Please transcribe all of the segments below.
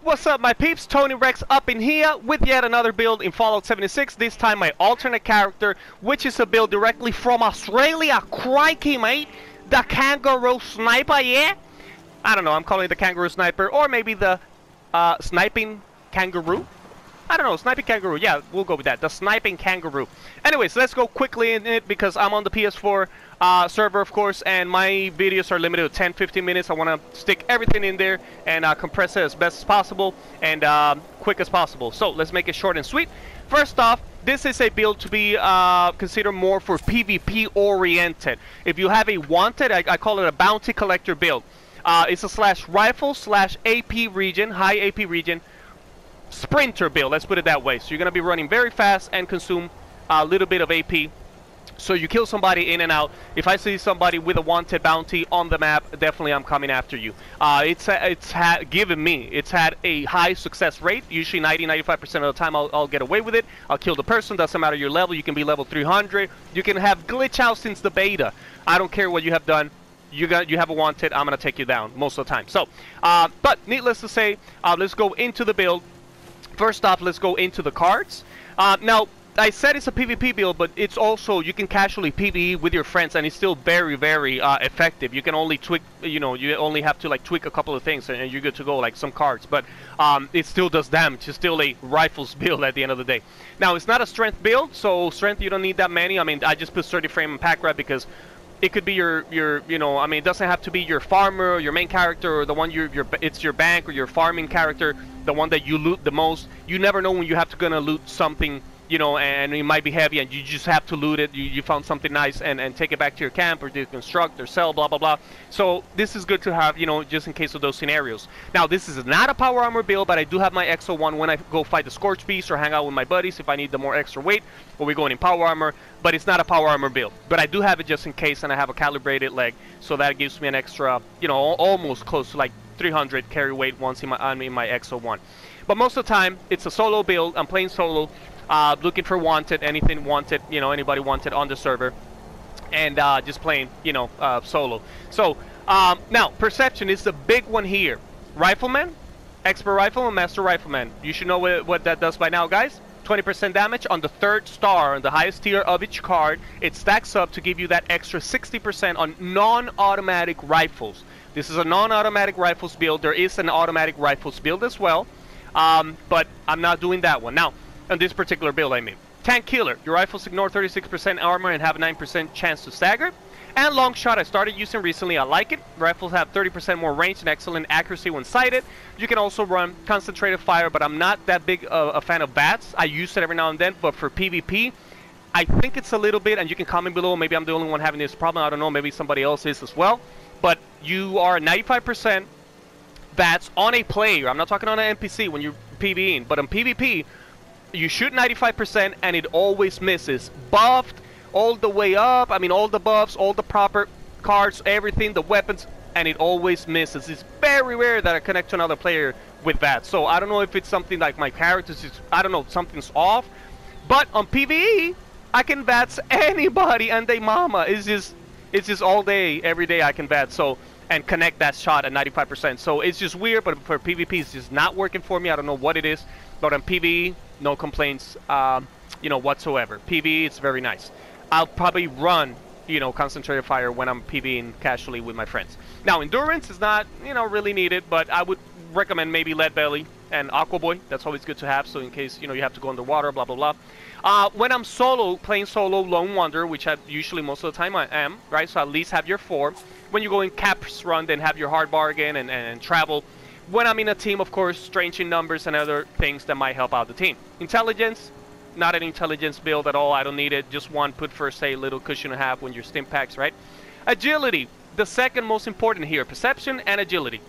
What's up, my peeps? Tony Rex up in here with yet another build in Fallout 76. This time my alternate character, which is a build directly from Australia. Crikey, mate. The Kangaroo Sniper, yeah? I don't know, I'm calling it the Kangaroo Sniper, or maybe the Sniping Kangaroo. I don't know, Sniping Kangaroo. Yeah, we'll go with that. The Sniping Kangaroo. Anyways, let's go quickly in it because I'm on the PS4 server, of course, and my videos are limited to 10-15 minutes. I want to stick everything in there and compress it as best as possible and quick as possible. So let's make it short and sweet. First off, this is a build to be considered more for PvP oriented. If you have a wanted, I call it a bounty collector build. It's a /rifle/AP region, high AP region, sprinter build, let's put it that way. So you're going to be running very fast and consume a little bit of AP. So you kill somebody in and out. If I see somebody with a wanted bounty on the map, definitely I'm coming after you. It's had a high success rate. Usually 90-95% of the time I'll get away with it. I'll kill the person, doesn't matter your level. You can be level 300. You can have glitch out since the beta. I don't care what you have done. You have a wanted, I'm going to take you down most of the time. So, but needless to say, let's go into the build. First off, let's go into the cards. Now, I said it's a PvP build, but it's also, you can casually PvE with your friends, and it's still very, very effective. You can only tweak, you only have to like tweak a couple of things, and you're good to go, like some cards. But it still does damage. It's still a rifles build at the end of the day. Now, it's not a strength build, so strength, you don't need that many. I mean, I just put 30 frame and pack rat because it could be your I mean, it doesn't have to be your farmer or your main character or the one it's your bank or your farming character, the one that you loot the most. You never know when you have to gonna loot something, and it might be heavy and you just have to loot it. You found something nice and take it back to your camp or deconstruct or sell, blah, blah, blah. So this is good to have, just in case of those scenarios. Now, this is not a power armor build, but I do have my XO1 when I go fight the Scorch Beast or hang out with my buddies if I need the more extra weight, or we're going in power armor, but it's not a power armor build. But I do have it just in case, and I have a calibrated leg, so that gives me an extra, almost close to like 300 carry weight once in my XO1. But most of the time, it's a solo build. I'm playing solo. Looking for wanted, anything wanted, anybody wanted on the server, and just playing, solo. So now perception is the big one here. Rifleman, expert rifleman, master rifleman. You should know what that does by now, guys. 20% damage on the 3rd star, on the highest tier of each card. It stacks up to give you that extra 60% on non-automatic rifles. This is a non-automatic rifles build. There is an automatic rifles build as well, but I'm not doing that one now. On this particular build, I mean. Tank Killer. Your rifles ignore 36% armor and have a 9% chance to stagger. And Long Shot I started using recently. I like it. Rifles have 30% more range and excellent accuracy when sighted. You can also run Concentrated Fire, but I'm not that big a fan of bats. I use it every now and then, but for PvP, I think it's a little bit, and you can comment below. Maybe I'm the only one having this problem. I don't know. Maybe somebody else is as well. But you are 95% bats on a player. I'm not talking on an NPC when you're PvEing, but on PvP, you shoot 95% and it always misses. Buffed all the way up. I mean, all the buffs, all the proper cards, everything, the weapons, and it always misses. It's very rare that I connect to another player with that. So I don't know if it's something like my characters, I don't know, something's off. But on PvE, I can bats anybody and they mama. It's just all day, every day I can bat. So, and connect that shot at 95%. So it's just weird, but for PvP, it's just not working for me. I don't know what it is. But on PvE, no complaints, whatsoever. PvE, it's very nice. I'll probably run, Concentrated Fire when I'm PvEing casually with my friends. Now, Endurance is not, really needed, but I would recommend maybe Lead Belly and Aqua Boy. That's always good to have, so in case, you have to go underwater, blah, blah, blah. When I'm playing solo Lone Wanderer, which I usually most of the time I am, right? So at least have your 4. When you go in Caps Run, then have your Hard Bargain and Travel. When I'm in a team, of course, strange in numbers and other things that might help out the team. Intelligence, not an intelligence build at all. I don't need it. Just one, put first aid, little cushion and a half when you're stim packs, right? Agility, the second most important here. Perception and agility.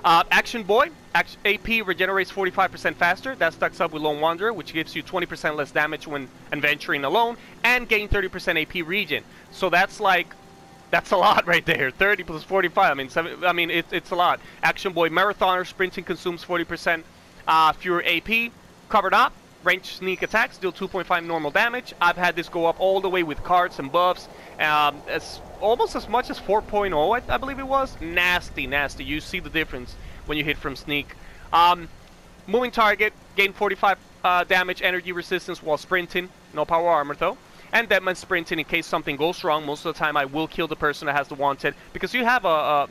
Action Boy, AP regenerates 45% faster. That stacks up with Lone Wanderer, which gives you 20% less damage when adventuring alone, and gain 30% AP regen. So that's like, that's a lot right there. 30 plus 45. I mean, it's a lot. Action Boy Marathoner, sprinting consumes 40% fewer AP. Covered Up, range sneak attacks, deal 2.5 normal damage. I've had this go up all the way with cards and buffs. Almost as much as 4.0, I believe it was. Nasty, nasty. You see the difference when you hit from sneak. Moving target, gain 45 damage, energy resistance while sprinting. No power armor though. And Deadman sprinting in case something goes wrong. Most of the time I will kill the person that has the wanted. Because you have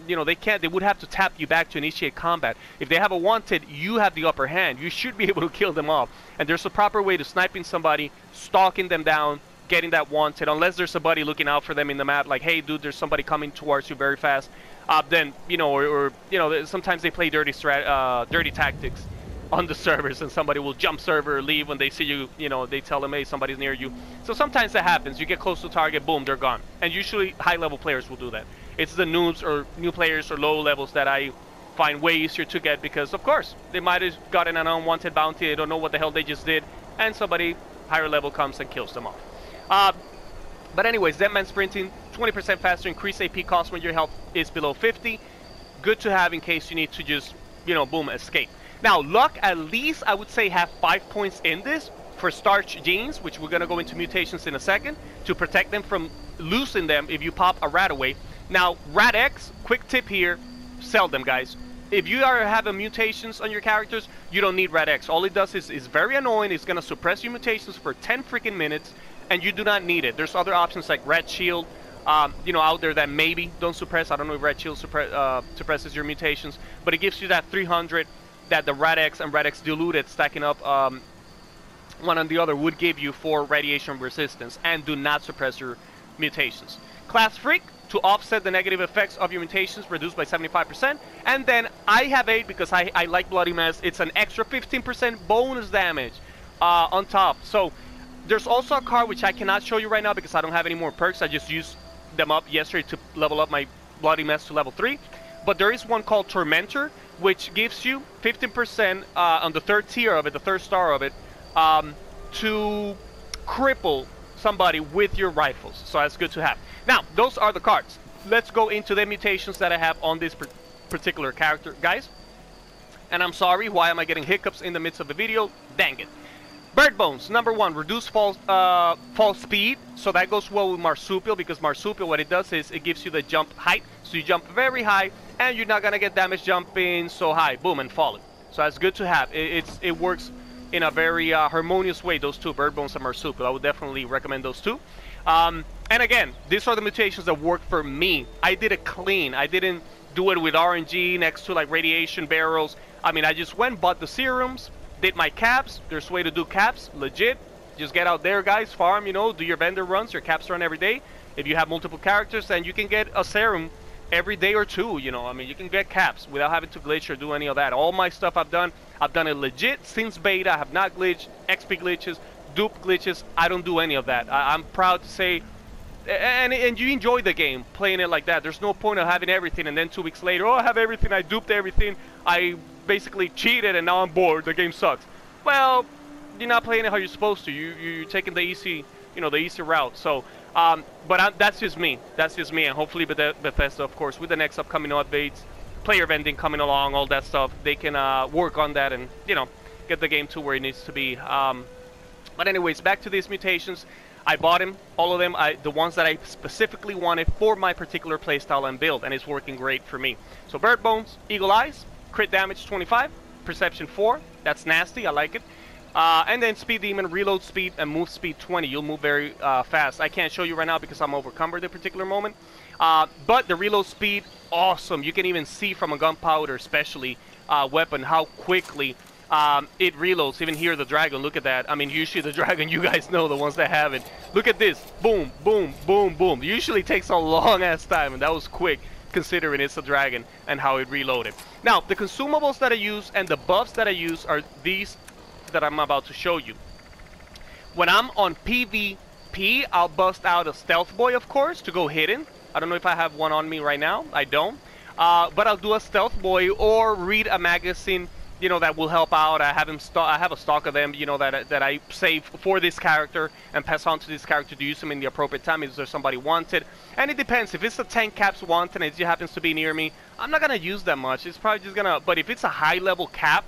they would have to tap you back to initiate combat. If they have a wanted, you have the upper hand. You should be able to kill them off. And there's a proper way to sniping somebody, stalking them down, getting that wanted. Unless there's somebody looking out for them in the map, like, hey dude, there's somebody coming towards you very fast. Then, sometimes they play dirty tactics on the servers, and somebody will jump server or leave when they see you, they tell them, hey, somebody's near you. So sometimes that happens. You get close to target, boom, they're gone. And usually high-level players will do that. It's the noobs or new players or low levels that I find way easier to get because, of course, they might have gotten an unwanted bounty, they don't know what the hell they just did, and somebody higher level comes and kills them off. But anyways, Deadman sprinting, 20% faster, increased AP cost when your health is below 50. Good to have in case you need to just, boom, escape. Now, luck, at least I would say have 5 points in this for starch genes, which we're going to go into mutations in a second, to protect them from losing them if you pop a rat away. Now, Rat X, quick tip here, sell them, guys. If you are having mutations on your characters, you don't need Rat X. All it does is very annoying. It's going to suppress your mutations for 10 freaking minutes, and you do not need it. There's other options like Rat Shield, out there that maybe don't suppress. I don't know if Rat Shield suppresses your mutations, but it gives you that 300 that the Rat X and Rat X diluted stacking up one on the other would give you for radiation resistance, and do not suppress your mutations. Class Freak, to offset the negative effects of your mutations, reduced by 75%. And then I have 8 because I like Bloody Mess. It's an extra 15% bonus damage on top. So there's also a card which I cannot show you right now because I don't have any more perks. I just used them up yesterday to level up my Bloody Mess to level 3. But there is one called Tormentor, which gives you 15% on the third tier of it, the third star of it, to cripple somebody with your rifles. So that's good to have. Now, those are the cards. Let's go into the mutations that I have on this particular character, guys. And I'm sorry, why am I getting hiccups in the midst of the video? Dang it. Bird Bones, number 1, reduce fall speed. So that goes well with Marsupial, because Marsupial, what it does is it gives you the jump height. So you jump very high, and you're not going to get damage jumping so high. Boom, and falling. So that's good to have. It works in a very harmonious way, those two, Bird Bones and Marsupial. I would definitely recommend those two. And again, these are the mutations that work for me. I did it clean. I didn't do it with RNG next to like radiation barrels. I mean, I just went, bought the serums, did my caps. There's a way to do caps, legit. Just get out there, guys, farm, do your vendor runs, your caps run every day. If you have multiple characters, then you can get a serum every day or two, I mean, you can get caps without having to glitch or do any of that. All my stuff I've done it legit since beta. I have not glitched, XP glitches, dupe glitches. I don't do any of that. I'm proud to say, and you enjoy the game playing it like that. There's no point of having everything and then 2 weeks later, oh, I have everything, I duped everything, I basically cheated and now I'm bored, the game sucks. Well, you're not playing it how you're supposed to. You're taking the easy, the easy route. So, but that's just me. That's just me, and hopefully Bethesda, of course, with the next upcoming updates, player vending coming along, all that stuff, they can work on that and, get the game to where it needs to be. But anyways, back to these mutations. I bought them, all of them, the ones that I specifically wanted for my particular playstyle and build, and it's working great for me. So Bird Bones, Eagle Eyes, crit damage 25, Perception 4, that's nasty, I like it. And then Speed Demon, reload speed and move speed 20. You'll move very fast. I can't show you right now because I'm overcumbered at a particular moment. But the reload speed, awesome. You can even see from a gunpowder, especially weapon, how quickly it reloads. Even here, the dragon, look at that. I mean, usually the dragon, you guys know, the ones that have it. Look at this. Boom, boom, boom, boom. Usually takes a long-ass time, and that was quick, considering it's a dragon and how it reloaded. Now, the consumables that I use and the buffs that I use are these that I'm about to show you. When I'm on PvP, I'll bust out a Stealth Boy, of course, to go hidden. I don't know if I have one on me right now. I don't. But I'll do a Stealth Boy or read a magazine, that will help out. I have a stock of them, that I save for this character and pass on to this character to use them in the appropriate time if there's somebody wanted. And it depends. If it's a 10 caps wanted and it happens to be near me, I'm not gonna use that much. It's probably just gonna. But if it's a high level cap,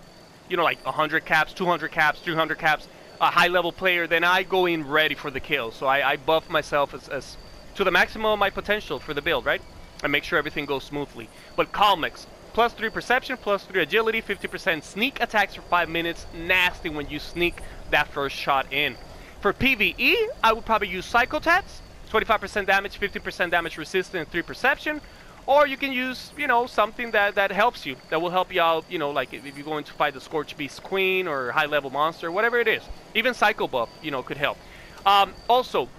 like 100 caps, 200 caps, 300 caps, a high-level player, then I go in ready for the kill. So I buff myself as to the maximum of my potential for the build, right? and make sure everything goes smoothly. But Calmex, plus 3 perception, plus 3 agility, 50% sneak attacks for 5 minutes. Nasty when you sneak that first shot in. For PvE, I would probably use Psychotats, 25% damage, 50% damage resistance, and 3 perception. Or you can use, you know, something that helps you, that will help you out, you know, like if you're going to fight the Scorch Beast Queen or high level monster, whatever it is. Even Psycho Buff, you know, could help. Also,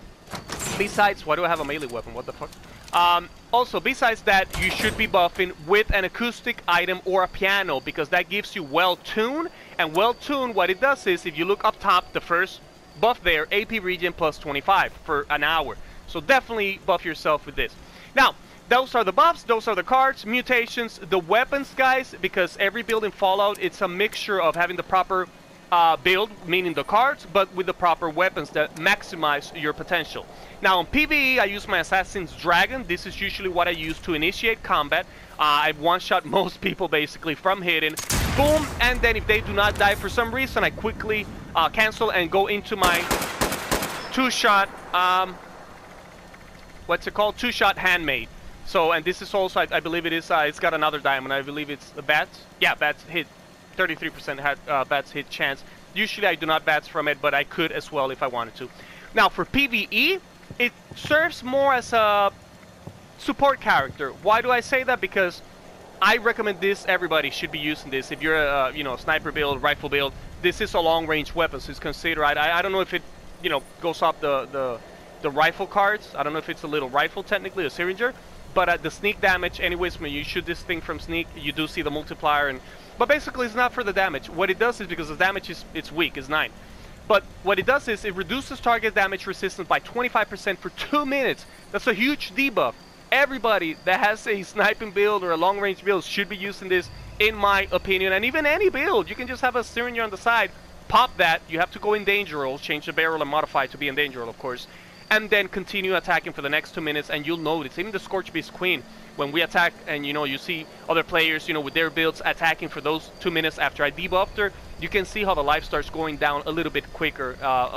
besides, why do I have a melee weapon? What the fuck? Also, besides that, you should be buffing with an acoustic item or a piano, because that gives you well-tuned. And well-tuned, what it does is, if you look up top, the first buff there, AP regen plus 25 for an hour. So definitely buff yourself with this. Now, those are the buffs, those are the cards, mutations, the weapons, guys, because every build in Fallout, it's a mixture of having the proper build, meaning the cards, but with the proper weapons that maximize your potential. Now, on PvE, I use my Assassin's Dragon. This is usually what I use to initiate combat. I one-shot most people, basically, from hidden. Boom, and then if they do not die for some reason, I quickly cancel and go into my two-shot, what's it called? Two-shot handmade. So, and this is also, I believe it is, it's got another diamond. I believe it's a bats. Yeah, bats hit. 33% had bats hit chance. Usually I do not bats from it, but I could as well if I wanted to. Now, for PvE, it serves more as a support character. Why do I say that? Because I recommend this. Everybody should be using this. If you're a you know, sniper build, rifle build, this is a long-range weapon, so it's considered. I don't know if it, you know, goes up the rifle cards. I don't know if it's a little rifle technically, a Syringer. But the sneak damage, anyways, when you shoot this thing from sneak, you do see the multiplier. And but basically, it's not for the damage. What it does is, because the damage is it's weak, it's 9. But what it does is it reduces target damage resistance by 25% for 2 minutes. That's a huge debuff. Everybody that has a sniping build or a long-range build should be using this, in my opinion. And even any build, you can just have a Syringer on the side, pop that. You have to go in danger roll, change the barrel and modify it to be in danger roll, of course. And then continue attacking for the next 2 minutes, and you'll notice, even the Scorch Beast Queen, when we attack and, you know, you see other players, you know, with their builds attacking for those 2 minutes after I debuffed her, you can see how the life starts going down a little bit quicker,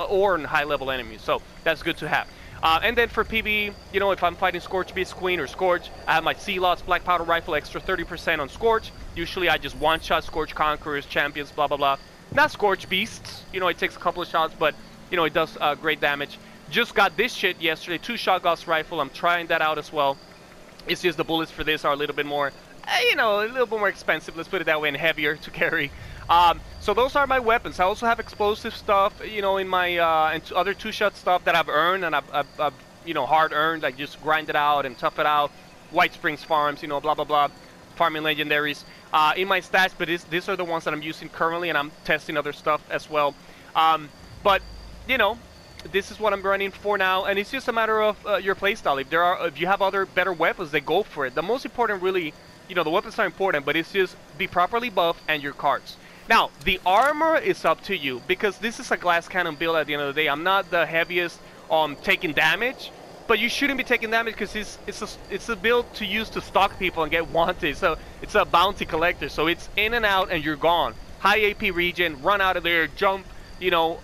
or in high-level enemies, so that's good to have. And then for PvE, you know, if I'm fighting Scorch Beast Queen or Scorch, I have my Sea-Lots Black Powder Rifle, extra 30% on Scorch. Usually I just one-shot Scorch Conquerors, Champions, blah, blah, blah. Not Scorch Beasts, you know, it takes a couple of shots, but, you know, it does great damage. Just got this shit yesterday, 2-shot Gauss Rifle. I'm trying that out as well. It's just the bullets for this are a little bit more, you know, a little bit more expensive, let's put it that way, and heavier to carry. So those are my weapons. I also have explosive stuff, you know, in my and other 2-shot stuff that I've earned, and I've you know, hard earned. I just grind it out and tough it out. White Springs Farms, you know, blah, blah, blah. Farming legendaries in my stash, but these are the ones that I'm using currently, and I'm testing other stuff as well. But, you know, this is what I'm running for now, and it's just a matter of your playstyle. If you have other better weapons, then go for it. The most important, really, you know, the weapons are important, but it's just be properly buffed and your cards. Now, the armor is up to you, because this is a glass cannon build at the end of the day. I'm not the heaviest on taking damage, but you shouldn't be taking damage because it's a build to use to stalk people and get wanted. So it's a bounty collector, so it's in and out and you're gone. High AP regen, run out of there, jump, you know,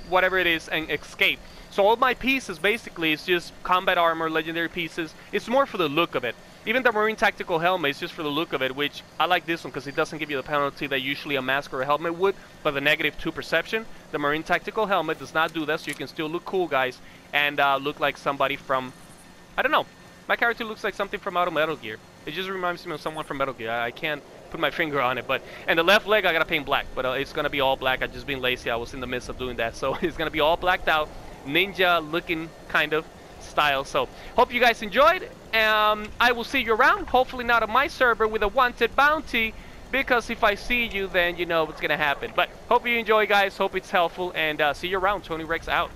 whatever it is, and escape. So all my pieces basically is just combat armor, legendary pieces. It's more for the look of it. Even the Marine Tactical Helmet is just for the look of it, which I like this one because it doesn't give you the penalty that usually a mask or a helmet would, but the -2 perception. The Marine Tactical Helmet does not do that, so you can still look cool, guys, and look like somebody from, I don't know, my character looks like something from out of Metal Gear. It just reminds me of someone from Metal Gear. I can't put my finger on it, but, and the left leg I gotta paint black, but it's gonna be all black. I just been lazy. I was in the midst of doing that, so it's gonna be all blacked out, ninja looking kind of style. So hope you guys enjoyed. I will see you around, hopefully not on my server with a wanted bounty, because if I see you, then you know what's gonna happen. But hope you enjoy, guys. Hope it's helpful, and see you around. Tony Rex out.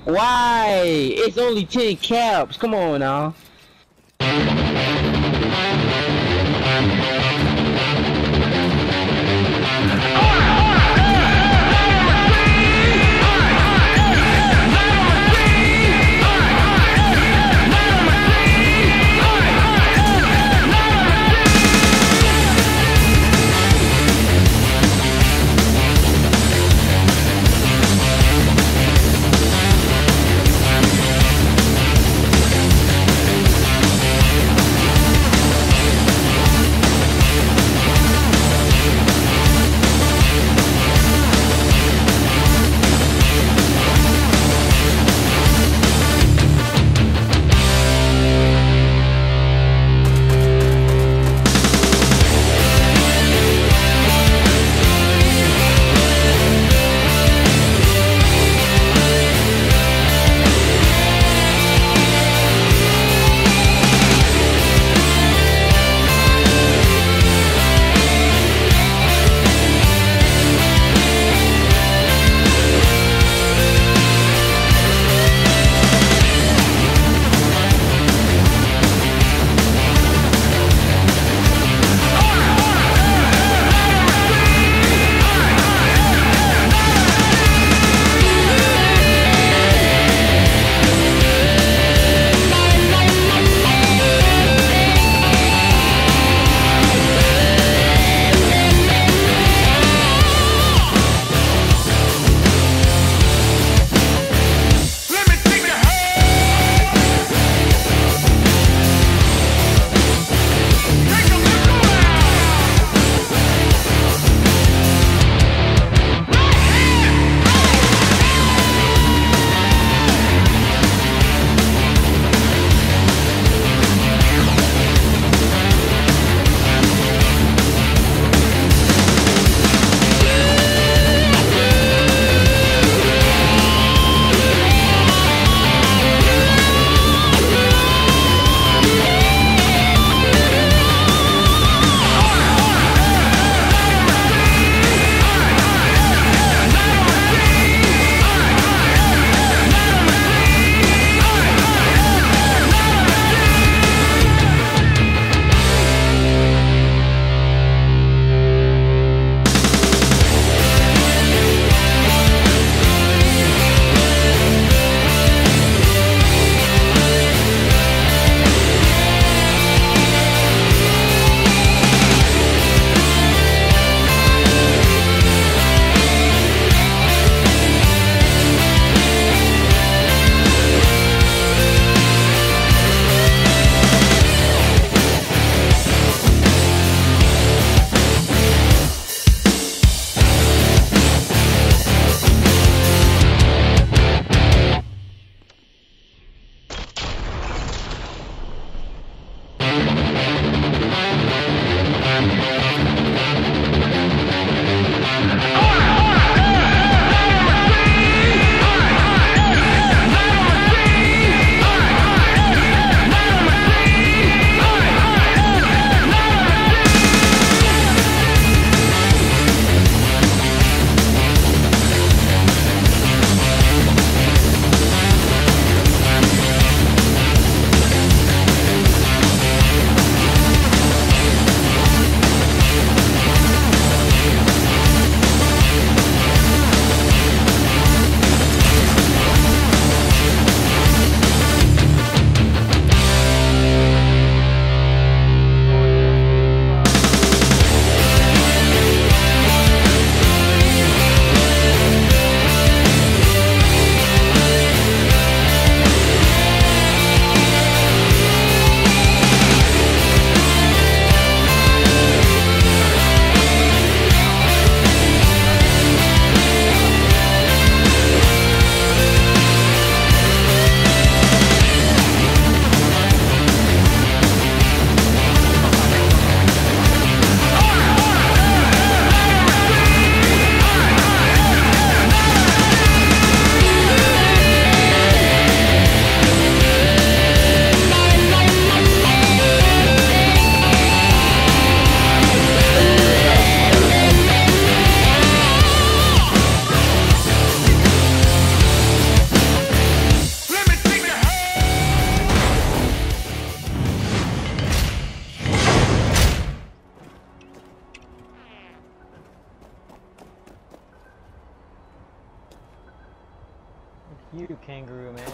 Why? It's only 10 caps. Come on now. you, Kangaroo, man.